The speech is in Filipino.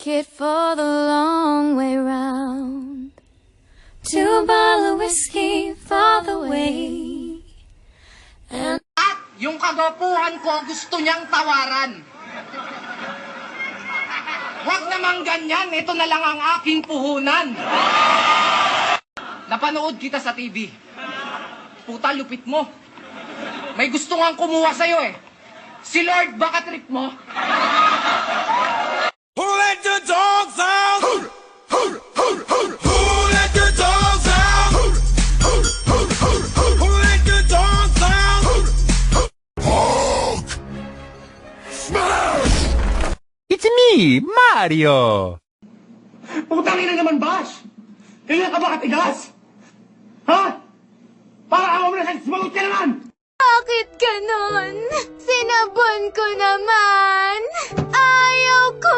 ticket for the long way round. 2 bottle of whiskey for the way. And At yung kagwapuhan ko gusto niyang tawaran. Huwag namang ganyan, ito na lang ang aking puhunan. Napanood kita sa TV. Puta, lupit mo. May gusto nga kumuha sa'yo eh. Si Lord, baka trip mo? Who let the dogs out? Who let the dogs out? Who let the dogs out? Hulk! Smash! It's me, Mario! Putang ina naman, Bash! Kailan ka ba katigas? Ha? Para ako mo na sa sumagot ka naman! bakit ganon? Sinabon ko naman. Ayaw ko